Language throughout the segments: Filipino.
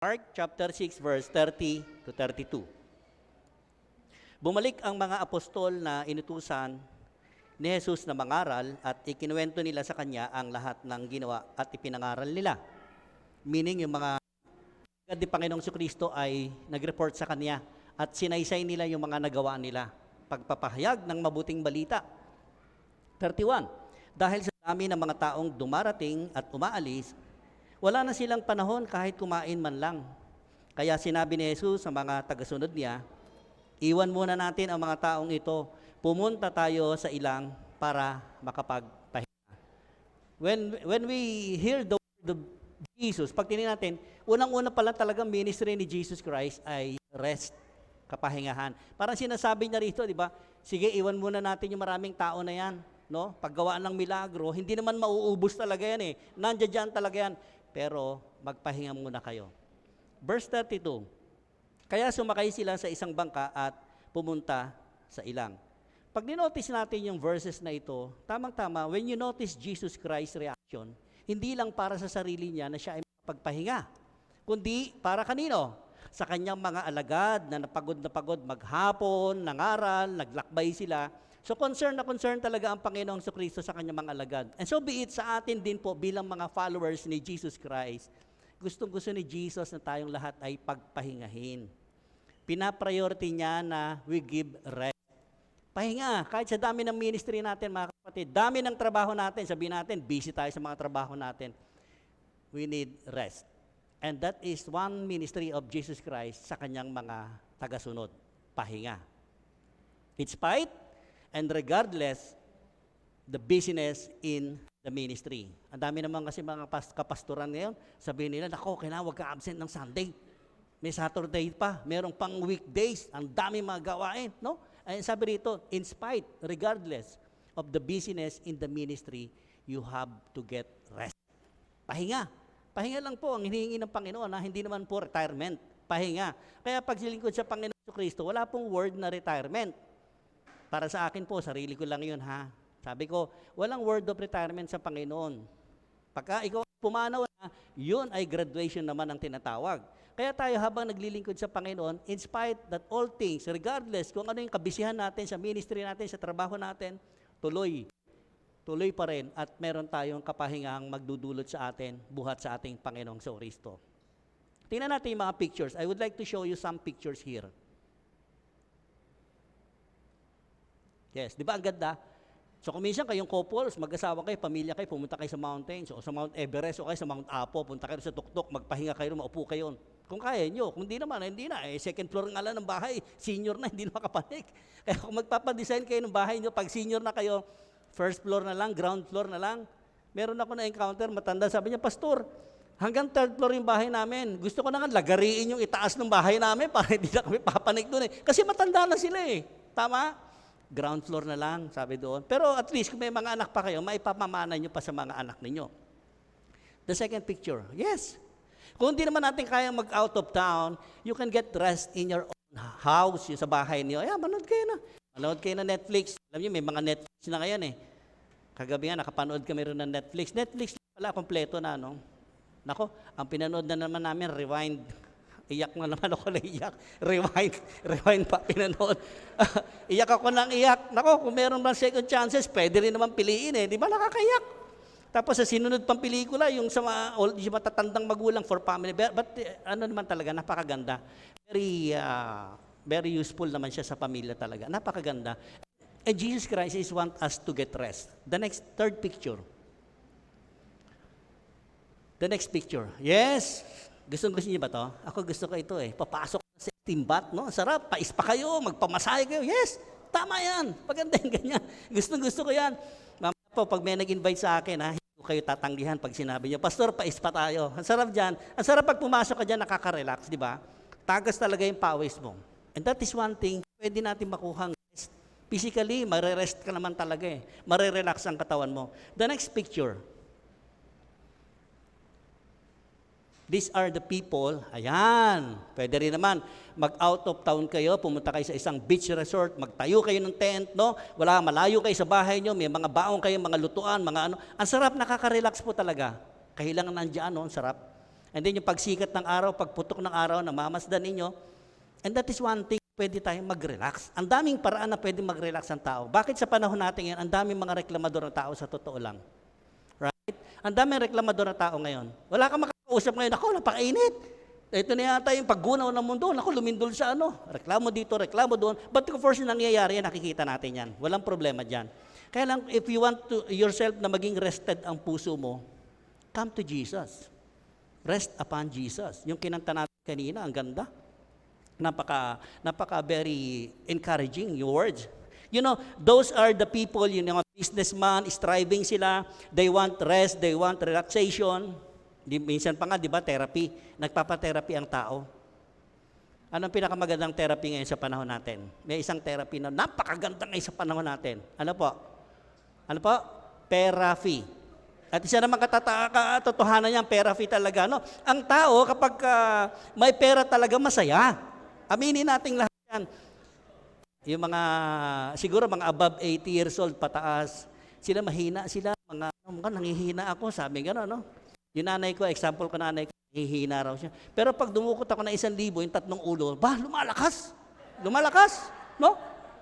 Mark chapter 6 verse 30 to 32. Bumalik ang mga apostol na inutusan ni Jesus na mangaral at ikinuwento nila sa kanya ang lahat ng ginawa at ipinangaral nila. Meaning yung mga agad ni Panginoong Kristo ay nag-report sa kanya at sinaysay nila yung mga nagawa nila. Pagpapahayag ng mabuting balita. 31. Dahil sa dami ng mga taong dumarating at umaalis, wala na silang panahon kahit kumain man lang. Kaya sinabi ni Jesus sa mga tagasunod niya, iwan muna natin ang mga taong ito, pumunta tayo sa ilang para makapagpahinga. When we hear the word of Jesus, pag tinignan natin, unang-una pala talagang ministry ni Jesus Christ ay rest, kapahingahan. Parang sinasabi niya rito, di ba? Sige, iwan muna natin yung maraming tao na yan. No? Paggawaan ng milagro, hindi naman mauubos talaga yan eh. Nandiyan talaga yan. Pero magpahinga muna kayo. Verse 32, kaya sumakay sila sa isang bangka at pumunta sa ilang. Pag ninotice natin yung verses na ito, tamang-tama, when you notice Jesus Christ's reaction, hindi lang para sa sarili niya na siya ay magpahinga, kundi para kanino? Sa kanyang mga alagad na pagod maghapon, nangaral, naglakbay sila. So concern na concern talaga ang Panginoong Kristo sa kanyang mga alagad. And so be it sa atin din po bilang mga followers ni Jesus Christ, gustong-gusto ni Jesus na tayong lahat ay pagpahingahin. Pina-priority niya na we give rest. Pahinga, kahit sa dami ng ministry natin mga kapatid, dami ng trabaho natin, sabihin natin, busy tayo sa mga trabaho natin. We need rest. And that is one ministry of Jesus Christ sa kanyang mga tagasunod, pahinga. In spite and regardless the busyness in the ministry. Ang dami naman kasi mga kapastoran ngayon, sabihin nila, nako, kailangan wag ka absent ng Sunday. May Saturday pa, merong pang weekdays, ang dami mga gawain, no? Ay sabi rito, in spite, regardless of the busyness in the ministry, you have to get rest. Pahinga. Pahinga lang po ang hinihingi ng Panginoon, hindi naman po retirement. Pahinga. Kaya pag silingkod sa Panginoon Kristo, wala pong word na retirement. Para sa akin po, sarili ko lang yun ha. Sabi ko, walang word of retirement sa Panginoon. Pagka ikaw pumanaw na, yun ay graduation naman ang tinatawag. Kaya tayo habang naglilingkod sa Panginoon, in spite that all things, regardless kung ano yung kabisihan natin sa ministry natin, sa trabaho natin, tuloy pa rin at meron tayong kapahingang magdudulot sa atin, buhat sa ating Panginoong Kristo. Tingnan natin yung mga pictures. I would like to show you some pictures here. Yes, di ba ang ganda? So kung minsan kayong couples, mag-asawa kayo, pamilya kayo, pumunta kayo sa mountains, o sa Mount Everest, o kayo sa Mount Apo, punta kayo sa tuktok, magpahinga kayo, maupo kayo. Kung kaya nyo, kung hindi naman, hindi na. Second floor nga lang ng bahay, senior na, hindi na makapanik. Kaya kung magpapadesign kayo ng bahay nyo, pag senior na kayo, first floor na lang, ground floor na lang. Meron ako na-encounter, matanda, sabi niya, Pastor, hanggang third floor yung bahay namin. Gusto ko na nga lagariin yung itaas ng bahay namin para hindi na kami papanik doon eh. Kasi matanda na sila eh. Tama? Ground floor na lang, sabi doon. Pero at least kung may mga anak pa kayo, maipapamana nyo pa sa mga anak ninyo. The second picture, yes. Kung hindi naman natin kayang mag-out of town, you can get rest in your own house, yung sa bahay niyo. Manood kayo na. Manood kayo na Netflix. Alam niyo, may mga Netflix na ngayon eh. Kagabi nga, nakapanood kami rin ng Netflix. Netflix pala, kompleto na, no? Nako, ang pinanood na naman namin, Rewind. Iyak na naman ako na iyak. Rewind pa, pinanood. Iyak ako ng iyak. Nako, kung meron bang second chances, pwede rin naman piliin eh. Di ba nakakaiyak? Tapos sa sinunod pang pelikula, yung sa yung matatandang magulang for family. But ano naman talaga, napakaganda. Very useful naman siya sa pamilya talaga. Napakaganda. And Jesus Christ is want us to get rest. The next, third picture. The next picture. Yes! Gusto niyo ba to? Ako gusto ko ito eh. Papasok sa timbat, no? Sarap, pais pa kayo, magpamasahe kayo. Yes, tama yan. Paganda yung ganyan. Gusto ko yan. Mamaya po, pag may nag-invite sa akin, hindi ko kayo tatanggihan pag sinabi niyo, Pastor, pais pa tayo. Ang sarap dyan. Ang sarap pag pumasok ka dyan, nakaka-relax, di ba? Tagas talaga yung pawis mo. And that is one thing, pwede natin makuhang rest. Physically, marerest ka naman talaga eh. Marerelax ang katawan mo. The next picture. These are the people, ayan, pwede rin naman, mag-out of town kayo, pumunta kayo sa isang beach resort, magtayo kayo ng tent, no? Malayo kayo sa bahay nyo, may mga baong kayo, mga lutuan, mga ano. Ang sarap, nakaka-relax po talaga. Kahilangan nandiyan, no? Ang sarap. And then yung pagsikat ng araw, pagputok ng araw, namamasdan ninyo. And that is one thing, pwede tayong mag-relax. Ang daming paraan na pwede mag-relax ang tao. Bakit sa panahon natin ngayon, ang daming mga reklamador ng tao sa totoo lang? Right? Ang daming reklamador ng tao ngayon. Wala kang makakausap ngayon, ako, napakainit. Ito na yata yung paggunaw ng mundo. Naku, lumindol sa ano. Reklamo dito, reklamo doon. But of course, yung nangyayari yan, nakikita natin yan. Walang problema dyan. Kaya lang, if you want to yourself na maging rested ang puso mo, come to Jesus. Rest upon Jesus. Yung kinanta natin kanina, ang ganda. Napaka very encouraging yung words. You know, those are the people, you know, businessman, striving sila. They want rest, they want relaxation. Minsan pa nga, di ba, therapy. Nagpapa-therapy ang tao. Anong pinakamagandang therapy ngayon sa panahon natin? May isang therapy na napakaganda ngayon sa panahon natin. Ano po? Ano po? Therapy. At isa naman katotohanan niya, therapy talaga. No? Ang tao, kapag may pera talaga, masaya. Aminin natin lahat yan. Yung mga, siguro mga above 80 years old, pataas, sila mahina sila. Mga nangihina ako, sabi gano'n, no? Yung nanay ko, example ko nanay ko, hihina raw siya. Pero pag dumukot ako ng 1,000, yung 3 ulo, lumalakas. Lumalakas, no?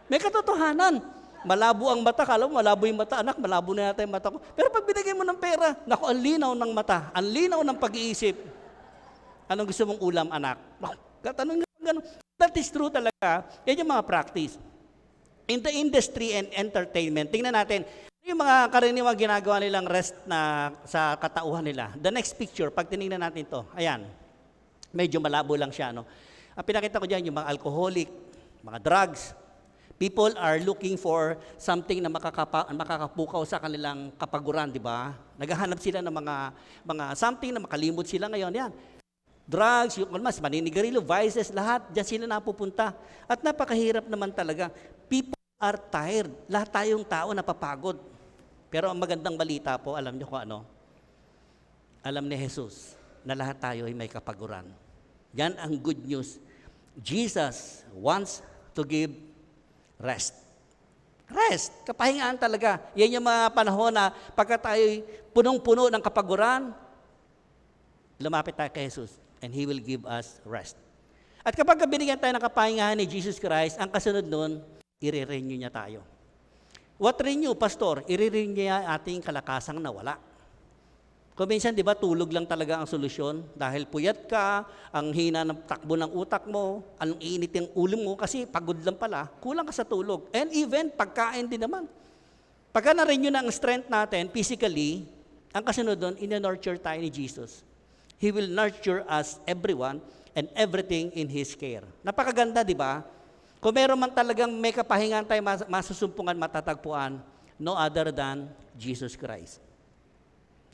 May katotohanan. Malabo ang mata, kala mo malabo yung mata, anak, malabo na yata yung mata ko. Pero pag binigay mo ng pera, naku, ang linaw ng mata, ang linaw ng pag-iisip. Anong gusto mong ulam, anak? Katanong nga, gano'n. That is true talaga. Yan yung mga practice. In the industry and entertainment, tingnan natin, yung mga karaniwang ginagawa nilang rest na sa katauhan nila. The next picture, pag tinignan natin to, ayan, medyo malabo lang siya. No? Ang pinakita ko dyan, yung mga alcoholic, mga drugs, people are looking for something na makakapukaw sa kanilang kapaguran, di ba? Naghahanap sila ng mga something na makalimot sila ngayon. Yan. Drugs, yung mas maninigarilyo, vices, lahat, dyan sila napupunta. At napakahirap naman talaga. People are tired. Lahat tayong tao napapagod. Pero ang magandang balita po, alam niyo kung ano? Alam ni Jesus na lahat tayo ay may kapaguran. Yan ang good news. Jesus wants to give rest. Rest, kapahingaan talaga. Yan yung mga panahon na pagka tayo punong-puno ng kapaguran, lumapit tayo kay Jesus and He will give us rest. At kapag binigyan tayo ng kapahingahan ni Jesus Christ, ang kasunod nun, i-renew niya tayo. What renew, Pastor? I-renew niya ating kalakasang nawala. Kung minsan, di ba, tulog lang talaga ang solusyon dahil puyat ka, ang hina ng takbo ng utak mo, ang init ng ulo mo kasi pagod lang pala, kulang ka sa tulog. And even, pagkain din naman. Pagka na-renew na ang strength natin, physically, ang kasunod doon, ina-nurture tayo ni Jesus. He will nurture us, everyone, and everything in His care. Napakaganda, di ba? Kung meron man talagang may kapahingan tayo masusumpungan, matatagpuan, no other than Jesus Christ.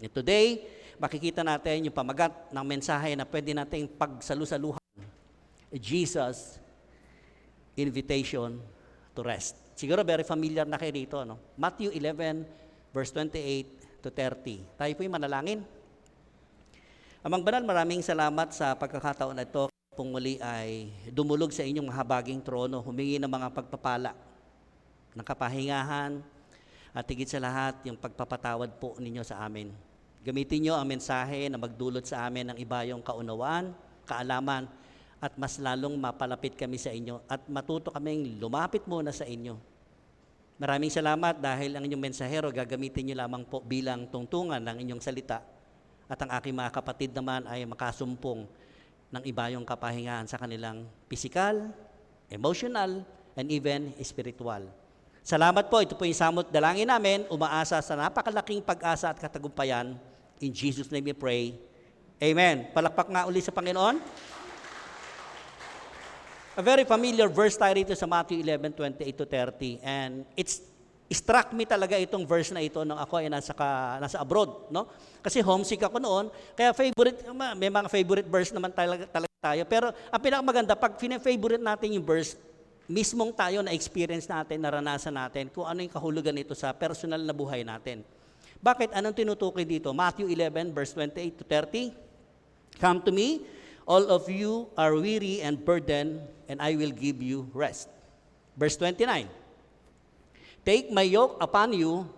And today, makikita natin yung pamagat ng mensahe na pwede nating pagsalusaluhan. Jesus' invitation to rest. Siguro very familiar na kayo dito. No? Matthew 11, verse 28 to 30. Tayo po'y manalangin. Amang Banal, maraming salamat sa pagkakataon na ito. Kung muli ay dumulog sa inyong mahabaging trono, humingi ng mga pagpapala, ng kapahingahan, at higit sa lahat, yung pagpapatawad po ninyo sa amin. Gamitin nyo ang mensahe na magdulot sa amin ng ibayong kaunawaan, kaalaman, at mas lalong mapalapit kami sa inyo at matuto kaming lumapit muna sa inyo. Maraming salamat dahil ang inyong mensahero gagamitin nyo lamang po bilang tungtungan ng inyong salita at ang aking mga kapatid naman ay makasumpong ng ibayong kapahingahan sa kanilang physical, emotional, and even spiritual. Salamat po. Ito po yung samot dalangin namin. Umaasa sa napakalaking pag-asa at katagumpayan. In Jesus' name we pray. Amen. Palakpak nga uli sa Panginoon. A very familiar verse tayo rito sa Matthew 11, 28 to 30. And it's struck me talaga itong verse na ito nung ako ay nasa abroad, no? Kasi homesick ako noon, kaya may mga favorite verse naman talaga tayo. Pero ang pinakamaganda, pag favorite natin yung verse, mismong tayo na experience natin, naranasan natin, kung ano yung kahulugan nito sa personal na buhay natin. Bakit? Anong tinutukoy dito? Matthew 11, verse 28 to 30. Come to me, all of you are weary and burdened, and I will give you rest. Verse 29. Take my yoke upon you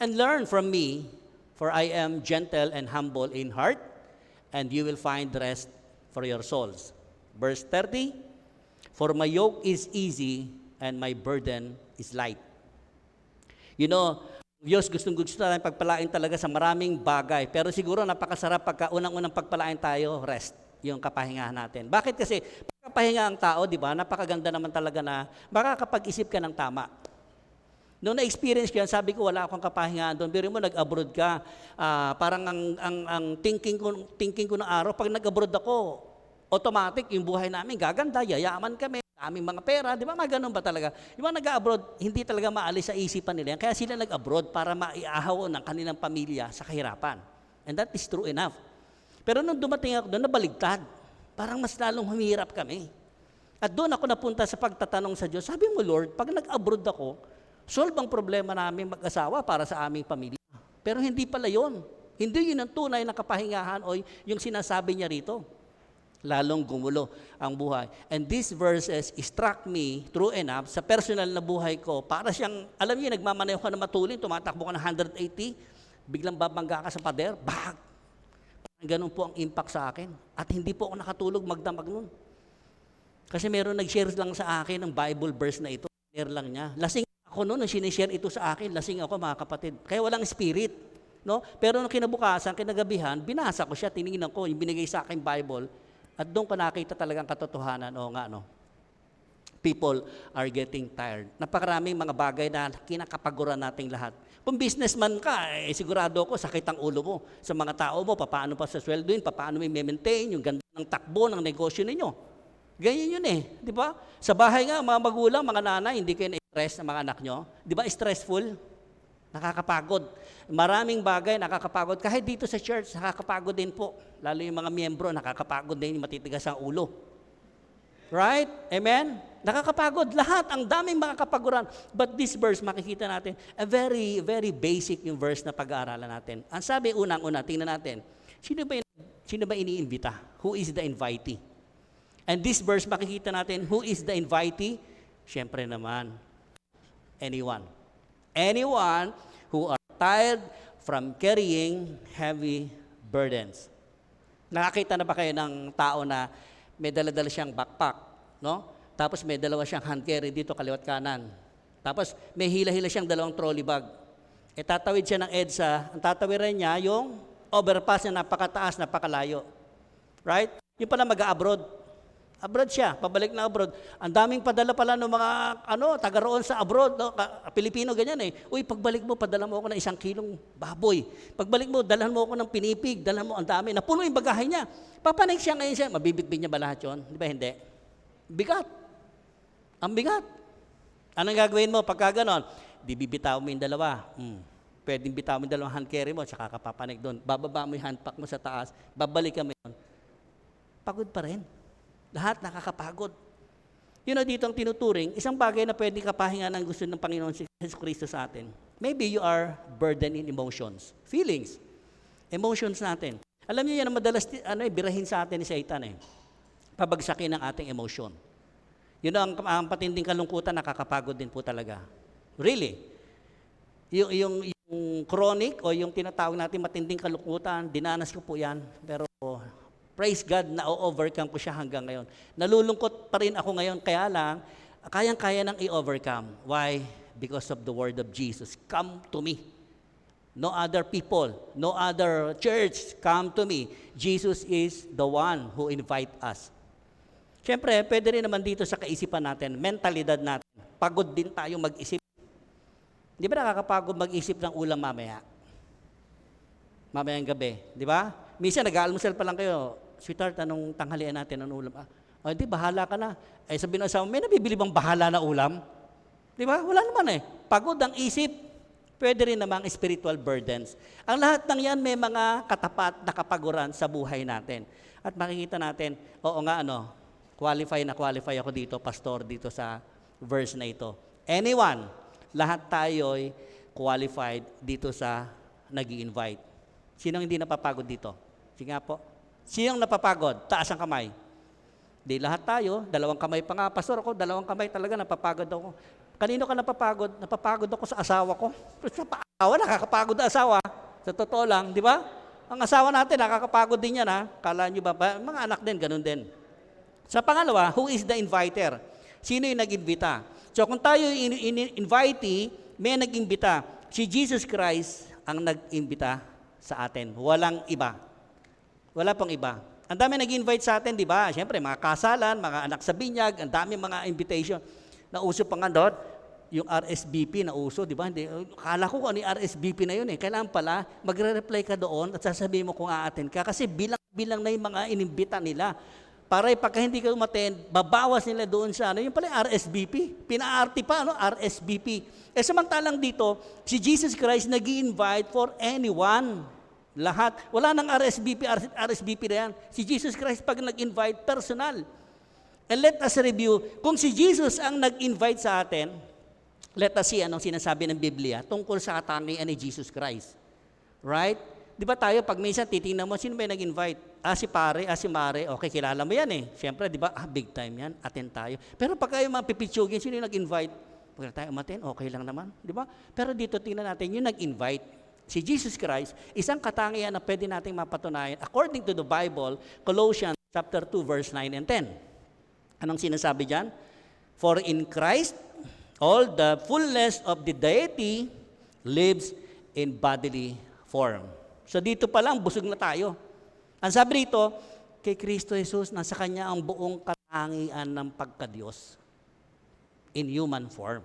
and learn from me, for I am gentle and humble in heart, and you will find rest for your souls. Verse 30, for my yoke is easy and my burden is light. You know, Diyos gustong-gusto natin pagpalain talaga sa maraming bagay. Pero siguro napakasarap pagka unang-unang pagpalain tayo, rest, yung kapahingahan natin. Bakit? Kasi pagkapahinga ang tao, di ba, napakaganda naman talaga na makakapag-isip ka ng tama. Noong na-experience ko yan, sabi ko wala akong kapahingahan doon. Pero mo nag-abroad ka, parang ang thinking ko ng araw, pag nag-abroad ako, automatic yung buhay namin, gaganda, yayaman kami, aming mga pera, di ba? Mga ganun ba talaga? Yung mga nag-abroad, hindi talaga maalis sa isipan nila yan. Kaya sila nag-abroad para maiahaw ng kanilang pamilya sa kahirapan. And that is true enough. Pero nung dumating ako doon, nabaligtad. Parang mas lalong humihirap kami. At doon ako napunta sa pagtatanong sa Diyos. Sabi mo, Lord, pag nag-abroad ako, solve ang problema namin mag-asawa para sa aming pamilya. Pero hindi pala yun. Hindi yun ang tunay na kapahingahan o yung sinasabi niya rito. Lalong gumulo ang buhay. And these verses struck me true enough sa personal na buhay ko. Para siyang, alam niyo, nagmamaneho ka na matulin, tumatakbo ka ng 180, biglang babangga ka sa pader, bag! Ganun po ang impact sa akin. At hindi po ako nakatulog magdamag nun. Kasi meron nag-share lang sa akin ng Bible verse na ito. Share lang niya. Lasing ako noon, nung sinishare ito sa akin, lasing ako mga kapatid. Kaya walang spirit. No? Pero nung kinabukasan, kinagabihan, binasa ko siya, tinignan ko, yung binigay sa akin Bible, at doon ko nakita talagang katotohanan, people are getting tired. Napakaraming mga bagay na kinakapaguran nating lahat. Kung businessman ka, sigurado ako, sakit ang ulo mo. Sa mga tao mo, paano pa sa sweldoin, paano mo i-maintain, yung ganda ng takbo ng negosyo ninyo. Ganyan yun di ba? Sa bahay nga, mga magulang, mga nanay, hindi kayo na-stress ng mga anak nyo. Di ba stressful? Nakakapagod. Maraming bagay nakakapagod. Kahit dito sa church, nakakapagod din po. Lalo yung mga miyembro, nakakapagod din, matitigas ang ulo. Right? Amen? Nakakapagod. Lahat, ang daming mga kapaguran. But this verse, makikita natin, a very, very basic yung verse na pag-aaralan natin. Ang sabi unang-una, tingnan natin, sino ba iniimbita? Who is the invitee? And this verse, makikita natin, who is the invitee? Siyempre naman, anyone. Anyone who are tired from carrying heavy burdens. Nakakita na ba kayo ng tao na may dala-dala siyang backpack, no? Tapos may dalawa siyang hand carry dito, kaliwat kanan. Tapos may hila-hila siyang dalawang trolley bag. Tatawid siya ng EDSA, ang tatawiran niya yung overpass na napakataas, napakalayo. Right? Yung pala mag-abroad. Abroad siya, pabalik na abroad. Ang daming padala pala ng mga taga roon sa abroad, no? Pilipino ganyan Uy, pagbalik mo, padala mo ako ng 1 kilong baboy. Pagbalik mo, dalhan mo ako ng pinipig, dalhan mo ang dami. Napuno yung bagahe niya. Papanik siya ngayon siya. Mabibitbit niya ba lahat yun? Di ba hindi? Bigat. Ang bigat. Anong gagawin mo pagka ganon? Di bibitaw mo yung dalawa. Pwedeng bitaw mo yung dalawang hand carry mo, tsaka ka papanik doon. Bababa mo yung handpack mo sa taas, babalik ka mo yun. Pagod pa rin. Lahat nakakapagod. Dito ang tinuturing, isang bagay na pwede kapahinga ng gusto ng Panginoon si Jesus Cristo sa atin. Maybe you are burdened in emotions, feelings, emotions natin. Alam niyo yan, madalas birahin sa atin ni Satan pabagsakin ang ating emotion. Ang patinding kalungkutan, nakakapagod din po talaga. Really. Yung chronic o yung tinatawag natin matinding kalungkutan, dinanas ko po yan. Pero praise God, na-overcome ko siya hanggang ngayon. Nalulungkot pa rin ako ngayon, kaya lang, kayang-kaya nang i-overcome. Why? Because of the word of Jesus. Come to me. No other people, no other church, come to me. Jesus is the one who invite us. Siyempre, pwede rin naman dito sa kaisipan natin, mentalidad natin. Pagod din tayo mag-isip. Di ba nakakapagod mag-isip ng ulam mamaya? Mamayang gabi, di ba? Minsan nag-aalmusal pa lang kayo, sweetheart, anong tanghalian natin, anong ulam? Hindi, bahala ka na. Sabihin ng asawa, may nabibili bang bahala na ulam? Di ba? Wala naman Pagod ang isip. Pwede rin namang spiritual burdens. Ang lahat ng yan may mga katapat na kapaguran sa buhay natin. At makikita natin, qualify ako dito, pastor, dito sa verse na ito. Anyone, lahat tayo'y qualified dito sa nag-i-invite. Sinong hindi napapagod dito? Sige nga po. Sinong napapagod? Taas ang kamay. Di lahat tayo, 2 kamay pa nga. Pastor, ako 2 kamay talaga, napapagod ako. Kanino ka napapagod? Napapagod ako sa asawa ko. Sa asawa, nakakapagod na asawa. Sa totoo lang, di ba? Ang asawa natin, nakakapagod din yan ha. Kala nyo ba? Mga anak din, ganun din. Sa pangalawa, who is the inviter? Sino yung nag-invita? So kung tayo invitee, may nag-imbita. Si Jesus Christ ang nag-imbita sa atin. Walang iba. Wala pang iba. Ang dami nag-invite sa atin, di ba? Siyempre, mga kasalan, mga anak sa binyag, ang dami mga invitation. Nauso pa nga doon, yung RSVP na uso, di ba? Hindi, akala ko ano yung RSVP na yun eh. Kailangan pala, magre-reply ka doon at sasabihin mo kung a-attend ka. Kasi bilang na yung mga inimbita nila. Para pagka hindi ka umattend, babawas nila doon sa ano. Yung pala yung RSVP. Pina-RT pa, ano? RSVP. Eh samantalang dito, si Jesus Christ nag-i-invite for anyone. Lahat. Wala nang RSVP na yan. Si Jesus Christ pag nag-invite, personal. And let us review, kung si Jesus ang nag-invite sa atin, let us see anong sinasabi ng Biblia tungkol sa katangian ni Jesus Christ. Right? Di ba tayo, pag minsan titingnan mo, sino ba yung nag-invite? Si pare, si mare, okay, kilala mo yan eh. Siyempre, di ba, big time yan, attend tayo. Pero pag kayo mapipitsugin, sino yung nag-invite? Pag tayo umattend, okay lang naman. Di ba? Pero dito tingnan natin, yung nag-invite. Si Jesus Christ, isang katangian na pwede nating mapatunayan according to the Bible, Colossians chapter 2, verse 9 and 10. Anong sinasabi dyan? For in Christ, all the fullness of the deity lives in bodily form. So dito pa lang, busog na tayo. Ang sabi rito, kay Kristo Jesus, nasa Kanya ang buong katangian ng pagka-Diyos in human form.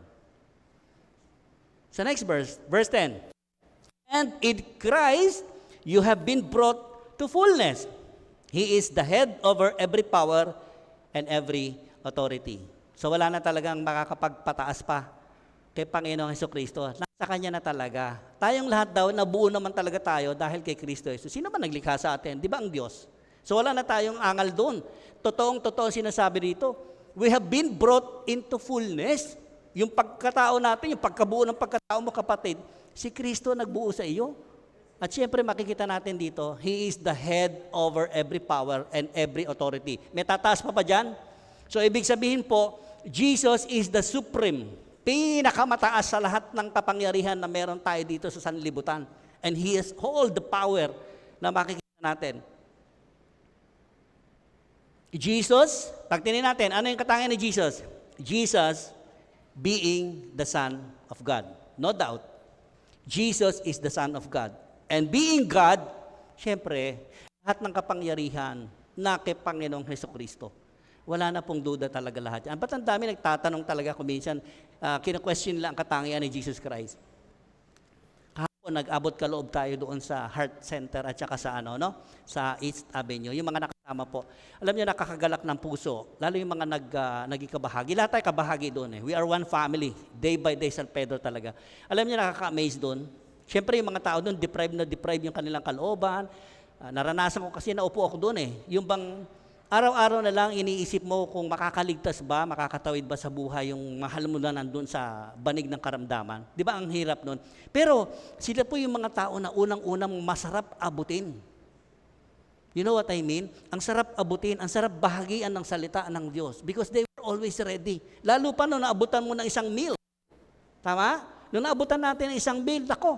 Sa next verse, verse 10. And in Christ, you have been brought to fullness. He is the head over every power and every authority. So wala na talagang makakapagpataas pa kay Panginoong Hesukristo. Nasa Kanya na talaga. Tayong lahat daw, nabuo naman talaga tayo dahil kay Kristo Jesus. Sino ba naglikha sa atin? Di ba ang Diyos? So wala na tayong angal doon. Totoong sinasabi dito. We have been brought into fullness. Yung pagkatao natin, yung pagkabuo ng pagkatao mo kapatid, si Kristo nagbuo sa iyo. At siyempre makikita natin dito, He is the head over every power and every authority. May tataas pa dyan? So ibig sabihin po, Jesus is the supreme, pinakamataas sa lahat ng kapangyarihan na meron tayo dito sa sanlibutan. And He has all the power na makikita natin. Jesus, pag tinin natin, ano yung katangian ni Jesus? Jesus being the Son of God. No doubt. Jesus is the Son of God. And being God, syempre, lahat ng kapangyarihan na kay Panginoong Hesukristo. Wala na pong duda talaga lahat yan. Ba't ang dami nagtatanong talaga kung minsan, kina-question nila ang katangian ni Jesus Christ. Kahapon, nag-abot kaloob tayo doon sa Heart Center at saka sa, sa East Avenue. Yung mga nakasama po. Alam niyo, nakakagalak ng puso. Lalo yung mga nagikabahagi. Lahat tayo kabahagi doon eh. We are one family. Day by day, San Pedro talaga. Alam niyo, nakaka-amaze doon. Siyempre, yung mga tao doon, deprived yung kanilang kalooban. Naranasan ko kasi naupo ako doon eh. Yung bang araw-araw na lang iniisip mo kung makakaligtas ba, makakatawid ba sa buhay yung mahal mo na nandun sa banig ng karamdaman. Di ba ang hirap nun? Pero sila po yung mga tao na unang-unang masarap abutin. You know what I mean? Ang sarap abutin, ang sarap bahagian ng salita ng Diyos because they were always ready. Lalo pa nung naabutan mo ng isang meal. Tama? Nung naabutan natin ng isang meal, ako,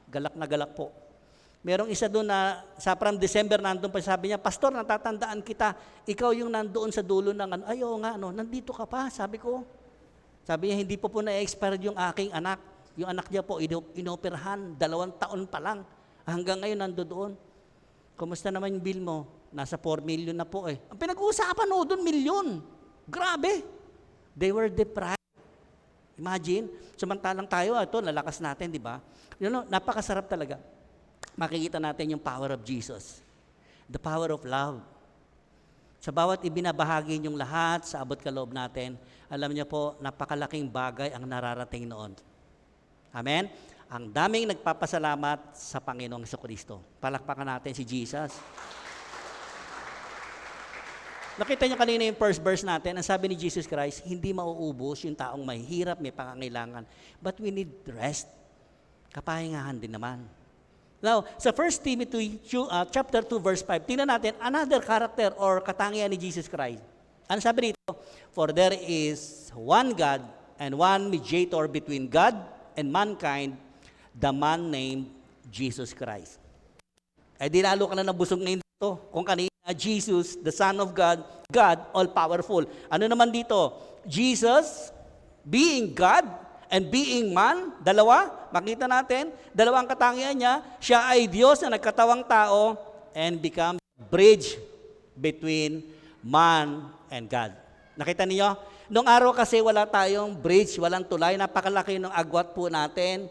galak na galak po. Merong isa doon na sa from December nandun pa, sabi niya, Pastor, natatandaan kita, ikaw yung nandoon sa dulo ng ayaw nga, nandito ka pa, sabi ko. Sabi niya, hindi po na-expired yung aking anak. Yung anak niya po, inoperahan, 2 taon pa lang. Hanggang ngayon nandoon. Kumusta naman yung bill mo? Nasa 4 million na po eh. Ang pinag-uusapan doon, milyon. Grabe. They were deprived. Imagine, samantalang tayo, ito, lalakas natin, di ba? Napakasarap talaga. Makikita natin yung power of Jesus. The power of love. Sa bawat ibinabahagi niyong lahat sa abot kaloob natin, alam niyo po, napakalaking bagay ang nararating noon. Amen? Ang daming nagpapasalamat sa Panginoong Hesukristo. Palakpakan natin si Jesus. Nakita niyo kanina yung first verse natin, ang sabi ni Jesus Christ, hindi mauubos yung taong may hirap, may pangangailangan. But we need rest. Kapahingahan din naman. Now, sa 1 Timothy chapter 2 verse 5, tingnan natin another character or katangian ni Jesus Christ. Ano sabi dito? For there is one God and one mediator between God and mankind, the man named Jesus Christ. Eh di lalo ka na nabusog ngayon dito. Kung kanina, Jesus, the Son of God, God, all-powerful. Ano naman dito? Jesus, being God, and being man, dalawa, makita natin, dalawang katangian niya, siya ay Diyos na nagkatawang tao and become bridge between man and God. Nakita niyo? Noong araw kasi wala tayong bridge, walang tulay, napakalaki ng agwat po natin,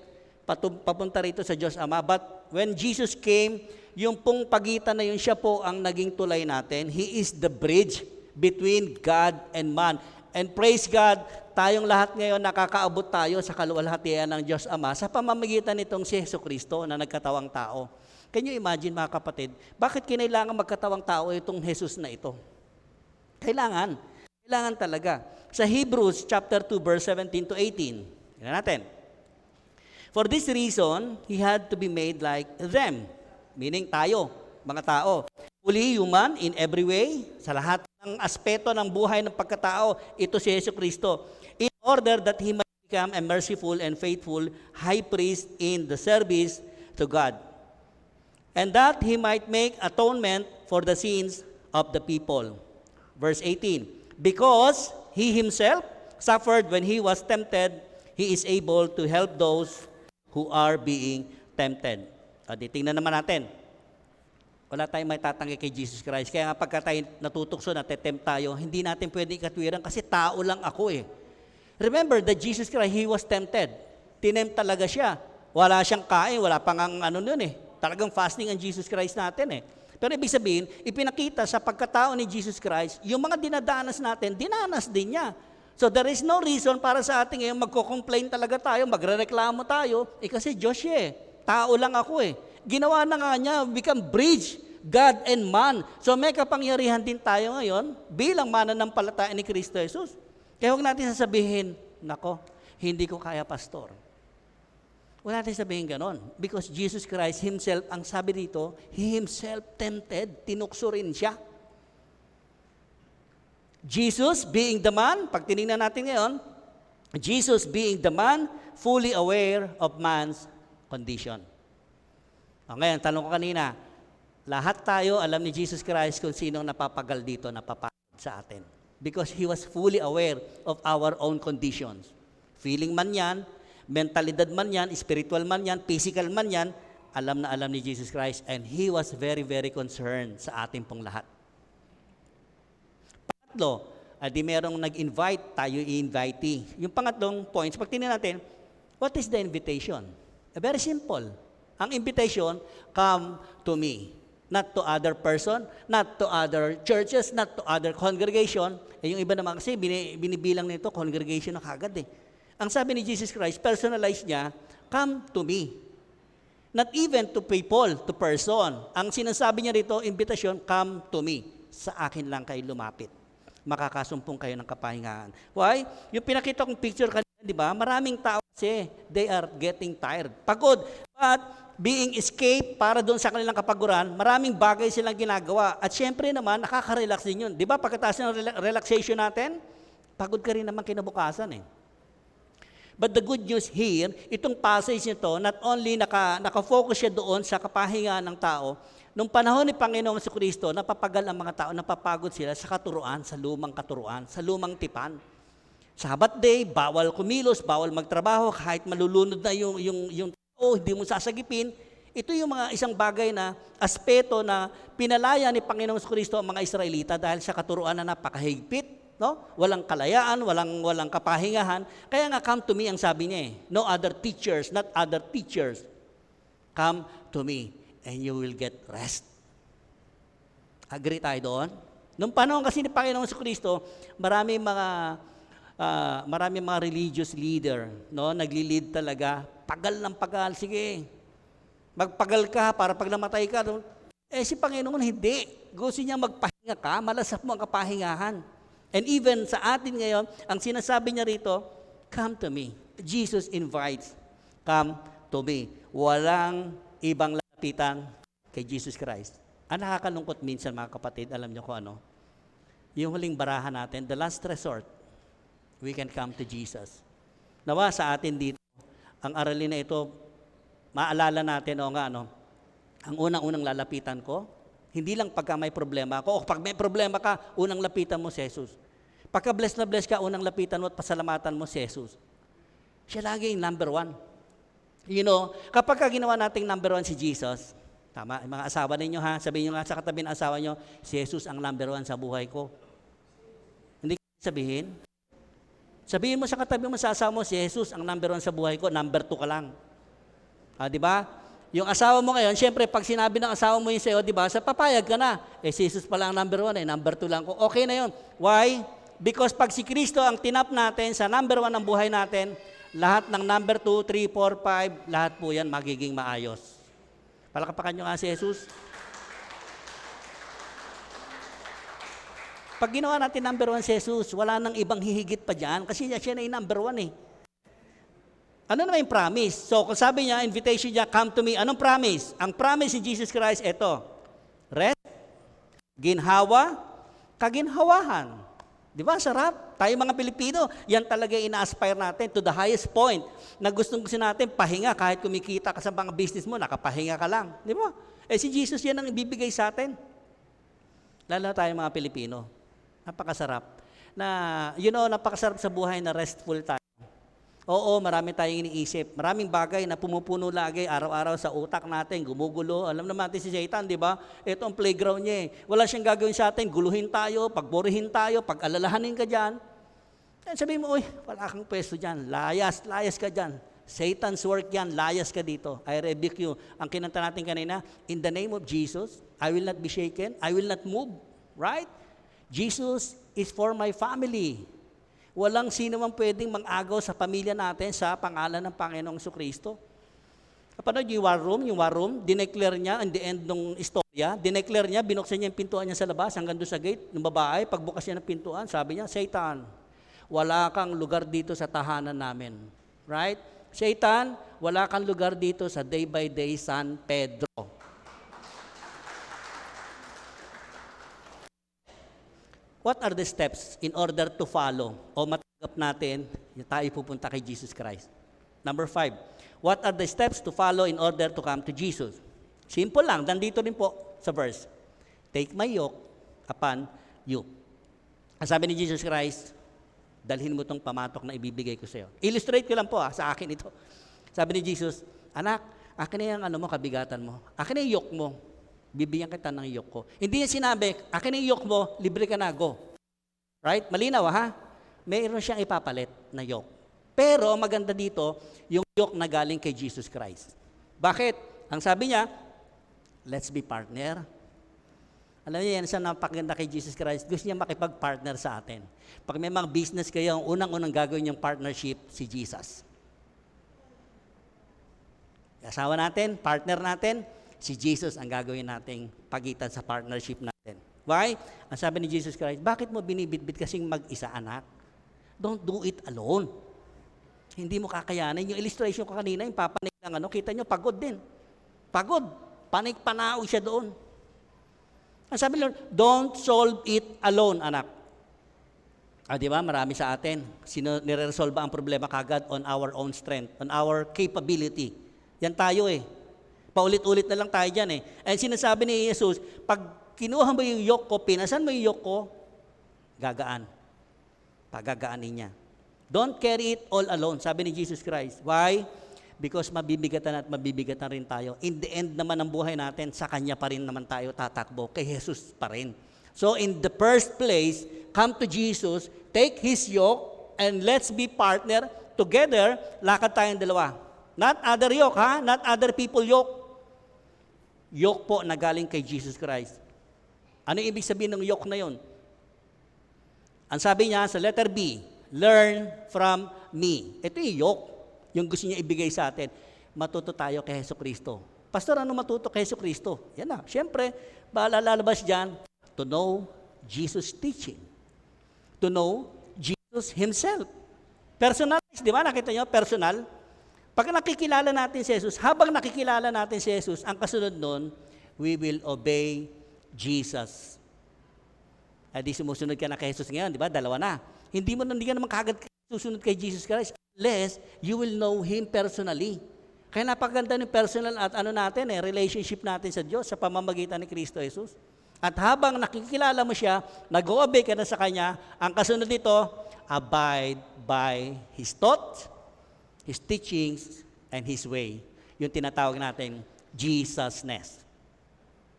papunta rito sa Diyos Ama. But when Jesus came, yung pong pagitan na yun, siya po ang naging tulay natin. He is the bridge between God and man. And praise God, tayong lahat ngayon nakakaabot tayo sa kaluwalhatian ng Diyos Ama sa pamamagitan nitong si Jesucristo na nagkatawang tao. Can you imagine mga kapatid, bakit kinailangan magkatawang tao itong Jesus na ito? Kailangan talaga. Sa Hebrews chapter 2 verse 17 to 18, tingnan natin. For this reason, He had to be made like them, meaning tayo, mga tao. Fully human in every way, sa lahat ng aspeto ng buhay ng pagkatao, ito si Jesucristo. In order that He might become a merciful and faithful high priest in the service to God. And that He might make atonement for the sins of the people. Verse 18, because He Himself suffered when He was tempted, He is able to help those who are being tempted. Tingnan naman natin. Wala tayong may tatanggi kay Jesus Christ. Kaya nga pagka tayo natutukso, natetempt tayo, hindi natin pwede ikatwiran kasi tao lang ako eh. Remember that Jesus Christ, He was tempted. Tinempt talaga siya. Wala siyang kain, wala pang ano nun eh. Talagang fasting ang Jesus Christ natin eh. Pero ibig sabihin, ipinakita sa pagkatao ni Jesus Christ, yung mga dinadanas natin, dinanas din niya. So there is no reason para sa ating ngayon magko-complain talaga tayo, magrereklamo tayo, kasi Diyos siya eh. Tao lang ako eh. Ginawa na nga niya, become bridge, God and man. So may kapangyarihan din tayo ngayon bilang mananampalataya ni Kristo Jesus. Kaya huwag natin sasabihin, nako, hindi ko kaya pastor. Wala natin sabihin ganon. Because Jesus Christ Himself, ang sabi dito, He Himself tempted, tinukso rin siya. Jesus being the man, pag tinignan natin ngayon, Jesus being the man, fully aware of man's condition. Ngayon, tanong ko kanina, lahat tayo alam ni Jesus Christ kung sinong napapagal dito, napapagod sa atin. Because He was fully aware of our own conditions. Feeling man yan, mentalidad man yan, spiritual man yan, physical man yan, alam na alam ni Jesus Christ, and He was very, very concerned sa ating pong lahat. Pangatlo, di merong nag-invite, tayo i-invitee. Yung pangatlong points, pag tingnan natin, what is the invitation? Very simple. Ang invitation, come to me. Not to other person, not to other churches, not to other congregation. Yung iba naman kasi, binibilang nito, congregation na kagad eh. Ang sabi ni Jesus Christ, personalize niya, come to me. Not even to people, to person. Ang sinasabi niya rito, invitation, come to me. Sa akin lang kayo lumapit. Makakasumpong kayo ng kapahingahan. Why? Yung pinakita kong picture kanina, di ba? Maraming tao kasi, they are getting tired. Pagod. But, being escape para doon sa kanilang kapaguran, maraming bagay silang ginagawa. At syempre naman, nakaka-relax din yun. Di ba? Pagkatapos ng relaxation natin, pagod ka rin naman kinabukasan eh. But the good news here, itong passage nito, not only nakafocus siya doon sa kapahingaan ng tao, nung panahon ni Panginoong Jesucristo, napapagal ang mga tao, napapagod sila sa katuruan, sa lumang tipan. Sabbath day, bawal kumilos, bawal magtrabaho, kahit malulunod na yung tao, hindi mo sasagipin. Ito yung mga isang bagay na aspeto na pinalaya ni Panginoong Jesucristo ang mga Israelita dahil sa katuruan na napakahigpit. No? Walang kalayaan, walang kapahingahan. Kaya nga, come to me ang sabi niya eh. No other teachers, not other teachers. Come to me and you will get rest. Agree tayo doon? Nung panahon kasi ni Panginoong Jesucristo, marami mga religious leader, no? Nagli-lead talaga. Pagal ng pagal, sige. Magpagal ka para pag namatay ka. Si Panginoon hindi. Gusto niya magpahinga ka, malasap mo ang kapahingahan. And even sa atin ngayon, ang sinasabi niya rito, come to me. Jesus invites, come to me. Walang ibang lapitan kay Jesus Christ. Ang nakakalungkot minsan mga kapatid, alam niyo kung ano? Yung huling barahan natin, the last resort, we can come to Jesus. Nawa sa atin dito, ang aralin na ito, maalala natin ang unang-unang lalapitan ko, hindi lang pagka may problema ako, o pag may problema ka, unang lapitan mo si Jesus. Pagka bless na bless ka, unang lapitan mo at pasalamatan mo si Jesus. Siya lagi yung number one. You know, kapag ginawa nating number one si Jesus, tama, mga asawa ninyo ha, sabihin nyo nga sa katabi ng asawa nyo, si Jesus ang number one sa buhay ko. Hindi sabihin? Sabihin mo sa katabi mo sa asawa mo, si Jesus ang number one sa buhay ko, number two ka lang. Di ba? Yung asawa mo ngayon, siyempre, pag sinabi ng asawa mo yun sa'yo, di ba, sa papayag ka na. Si Jesus pala ang number one, number two lang ko. Okay na yun. Why? Because pag si Kristo ang tinap natin sa number one ng buhay natin, lahat ng number 2, 3, 4, 5, lahat po yan magiging maayos. Palakapakan nyo nga si Jesus. Pag ginawa natin number 1 si Jesus, wala nang ibang hihigit pa dyan kasi siya na yung number 1 eh. Ano naman yung promise? So, kung sabi niya, invitation niya, come to me. Anong promise? Ang promise ni Jesus Christ, eto. Rest, ginhawa, kaginhawahan. Di ba? Sarap. Tayo mga Pilipino, yan talaga ina-aspire natin to the highest point na gustong natin, pahinga kahit kumikita ka sa mga business mo, nakapahinga ka lang. Di ba? Si Jesus yan ang ibibigay sa atin. Lalo tayo mga Pilipino. Napakasarap. Napakasarap sa buhay na restful tayo. Oo, marami tayong iniisip. Maraming bagay na pumupuno lagi araw-araw sa utak natin, gumugulo. Alam naman natin si Satan, di ba? Ito ang playground niya eh. Wala siyang gagawin sa atin, guluhin tayo, pagborihin tayo, pag-alalahanin ka dyan. Sabihin mo, wala kang pwesto dyan. Layas ka dyan. Satan's work yan, layas ka dito. I rebuke you. Ang kinanta natin kanina, in the name of Jesus, I will not be shaken, I will not move. Right? Jesus is for my family. Walang sino man pwedeng mang-agaw sa pamilya natin sa pangalan ng Panginoong Jesucristo. Kapanood yung war room, dineclare niya in the end ng istorya, dineclare niya, binuksan niya yung pintuan niya sa labas hanggang doon sa gate ng babae, pagbukas niya ng pintuan, sabi niya, Satan, wala kang lugar dito sa tahanan namin. Right? Satan, wala kang lugar dito sa day by day San Pedro. What are the steps in order to follow o matanggap natin tayo pupunta kay Jesus Christ? Number 5, what are the steps to follow in order to come to Jesus? Simple lang, nandito rin po sa verse. Take my yoke upon you. Ang sabi ni Jesus Christ, dalhin mo itong pamatok na ibibigay ko sa iyo. Illustrate ko lang po sa akin ito. Sabi ni Jesus, anak, akin na yung kabigatan mo. Akin na yung yoke mo. Bibigyan kita ng yoke ko. Hindi niya sinabi, akin na yung yoke mo, libre ka na, go. Right? Malinaw ha? Mayroon siyang ipapalit na yoke. Pero maganda dito, yung yoke na galing kay Jesus Christ. Bakit? Ang sabi niya, let's be partner. Alam niyo yan, sa napakaganda kay Jesus Christ, gusto niya makipag-partner sa atin. Pag may mga business kayo, ang unang-unang gagawin niyang partnership, si Jesus. Asawa natin, partner natin, si Jesus ang gagawin nating pagitan sa partnership natin. Why? Ang sabi ni Jesus Christ, bakit mo binibitbit kasing mag-isa, anak? Don't do it alone. Hindi mo kakayanin. Yung illustration ko kanina, yung papanik ng kita nyo, pagod din. Pagod. Panik-panao siya doon. Ang sabi Lord, don't solve it alone, anak. Di ba? Marami sa atin. Nire-resolve ang problema kagad on our own strength, on our capability. Yan tayo eh. Paulit-ulit na lang tayo dyan eh. And sinasabi ni Jesus, pag kinuha mo yung yoke ko, pinasan mo yung yoke ko, gagaan. Pagagaanin niya. Don't carry it all alone, sabi ni Jesus Christ. Why? Because mabibigatan at mabibigatan rin tayo. In the end naman ng buhay natin, sa Kanya pa rin naman tayo tatakbo. Kay Jesus pa rin. So in the first place, come to Jesus, take His yoke, and let's be partner. Together, lakad tayong dalawa. Not other yoke, ha? Not other people yoke. Yoke po na galing kay Jesus Christ. Ano ibig sabihin ng yoke na yon? Ang sabi niya sa letter B, learn from me. Ito yung yoke, yung gusto niya ibigay sa atin. Matuto tayo kay Jesucristo. Pastor, ano matuto kay Jesucristo? Yan na. Siyempre, lalabas dyan, to know Jesus' teaching. To know Jesus Himself. Personalized, di ba? Nakita niyo, personal. Pag nakikilala natin si Jesus, habang nakikilala natin si Jesus, ang kasunod nun, we will obey Jesus. Di sumusunod ka na kay Jesus ngayon, di ba? Dalawa na. Hindi ka naman kagad susunod kay Jesus Christ unless you will know Him personally. Kaya napakaganda ng personal at natin, relationship natin sa Diyos sa pamamagitan ni Kristo Jesus. At habang nakikilala mo siya, nag-o-obey ka na sa Kanya, ang kasunod nito, abide by His thoughts, His teachings, and His way. Yung tinatawag natin, Jesusness.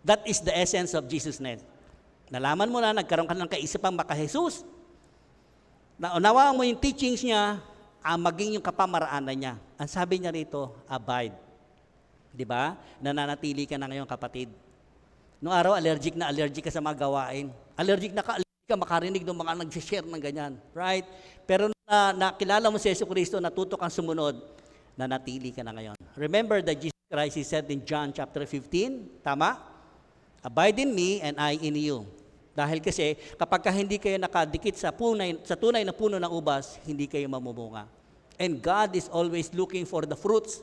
That is the essence of Jesusness. Nalaman mo na, nagkaroon ka ng kaisipang maka-Jesus. Naunawaan mo yung teachings niya, maging yung kapamaraanan niya. Ang sabi niya rito, abide. Di ba? Nananatili ka na ngayon, kapatid. Noong araw, allergic ka sa mga gawain. Allergic ka makarinig ng mga nag-share ng ganyan. Right? Pero nakilala mo si Yesu Cristo, natuto kang sumunod, nanatili ka na ngayon. Remember that Jesus Christ, He said in John chapter 15, tama? Abide in me and I in you. Dahil kasi kapag hindi kayo nakadikit sa tunay na puno ng ubas, hindi kayo mamumunga. And God is always looking for the fruits.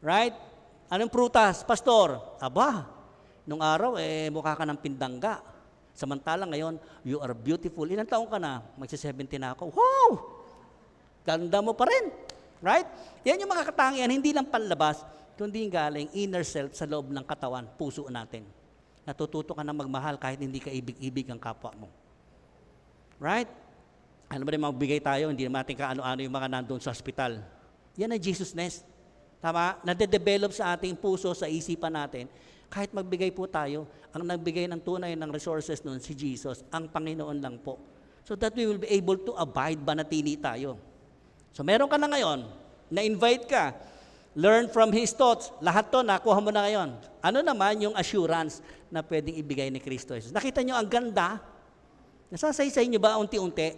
Right? Anong prutas, pastor? Aba, nung araw, mukha ka ng pindangga. Samantalang ngayon, you are beautiful. Ilang taong ka na? Magsi-70 na ako. Wow! Ganda mo pa rin. Right? Yan yung mga katangian, hindi lang panlabas, kundi galing inner self sa loob ng katawan, puso natin. Natututo ka na magmahal kahit hindi ka ibig-ibig ang kapwa mo. Right? Ano ba rin magbigay tayo, hindi naman natin kaano-ano yung mga nandun sa hospital. Yan ang Jesusness. Tama? Nade-develop sa ating puso, sa isipan natin. Kahit magbigay po tayo, ang nagbigay ng tunay ng resources nun, si Jesus, ang Panginoon lang po. So that we will be able to abide, banatili tayo. So meron ka na ngayon, na-invite ka, learn from His thoughts. Lahat to, nakuha mo na ngayon. Ano naman yung assurance na pwedeng ibigay ni Kristo Jesus? Nakita nyo, ang ganda. Nasasaysay nyo ba unti-unti?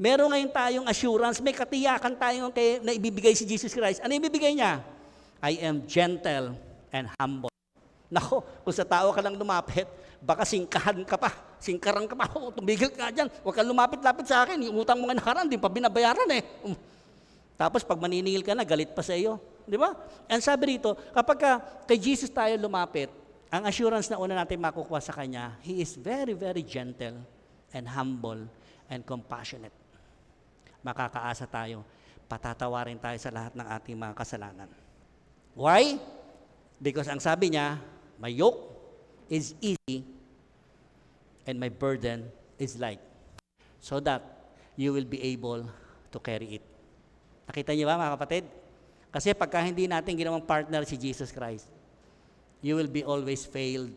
Meron ngayon tayong assurance, may katiyakan tayong na ibibigay si Jesus Christ. Ano ibibigay niya? I am gentle and humble. Nako, kung sa tao ka lang lumapit, baka singkaran ka pa. Tumigil ka dyan. Huwag kang lumapit-lapit sa akin. Yung utang mo nga nakaraan, di pa binabayaran eh. Tapos pag maniningil ka na, galit pa sa iyo. Di ba? Ang sabi rito, kapag kay Jesus tayo lumapit, ang assurance na una natin makukuha sa Kanya, He is very, very gentle and humble and compassionate. Makakaasa tayo, patatawarin tayo sa lahat ng ating mga kasalanan. Why? Because ang sabi niya, my yoke is easy and my burden is light. So that you will be able to carry it. Nakita niyo ba mga kapatid? Kasi pagka hindi natin ginawang partner si Jesus Christ, you will be always failed.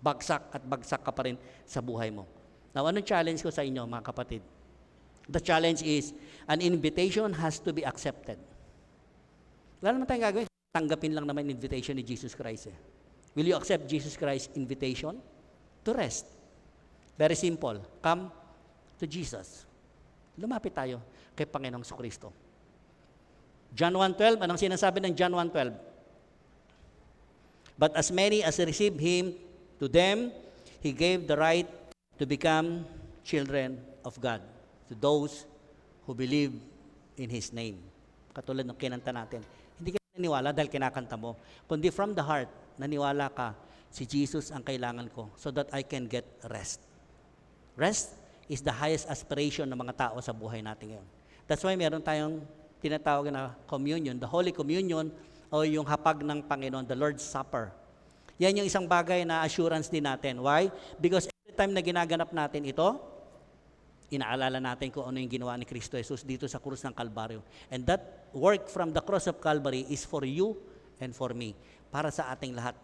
Bagsak at bagsak ka pa rin sa buhay mo. Now, anong challenge ko sa inyo mga kapatid? The challenge is, an invitation has to be accepted. Wala naman tayong gagawin. Tanggapin lang naman invitation ni Jesus Christ. Will you accept Jesus Christ's invitation? To rest. Very simple. Come to Jesus. Lumapit tayo kay Panginoong Kristo. John 1:12, anong sinasabi ng John 1:12? But as many as received Him, to them He gave the right to become children of God, to those who believe in His name. Katulad ng kinanta natin. Hindi ka naniwala dahil kinakanta mo, kundi from the heart, naniwala ka, si Jesus ang kailangan ko so that I can get rest. Rest is the highest aspiration ng mga tao sa buhay natin ngayon. That's why meron tayong tinatawag na communion, the Holy Communion, o yung hapag ng Panginoon, the Lord's Supper. Yan yung isang bagay na assurance din natin. Why? Because every time na ginaganap natin ito, inaalala natin kung ano yung ginawa ni Kristo Jesus dito sa krus ng Kalbaryo. And that work from the cross of Calvary is for you and for me, para sa ating lahat.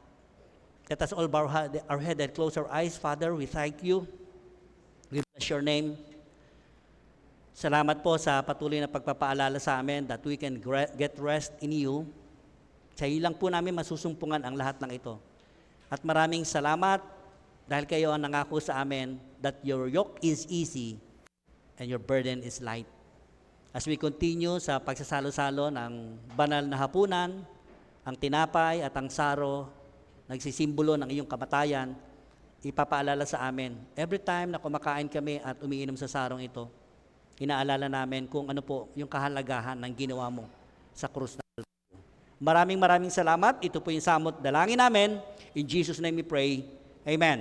Let us all bow our head and close our eyes. Father, we thank you. We bless your name. Salamat po sa patuloy na pagpapaalala sa amin that we can get rest in you. Sa iyo lang po namin masusumpungan ang lahat ng ito. At maraming salamat dahil kayo ang nangako sa amin that your yoke is easy and your burden is light. As we continue sa pagsasalo-salo ng banal na hapunan, ang tinapay at ang saro, nagsisimbolo ng iyong kamatayan, ipapaalala sa amin. Every time na kumakain kami at umiinom sa sarong ito, inaalala namin kung ano po yung kahalagahan ng ginawa mo sa krus na Kalbaryo. Maraming salamat. Ito po yung samot dalangin namin. In Jesus' name we pray. Amen.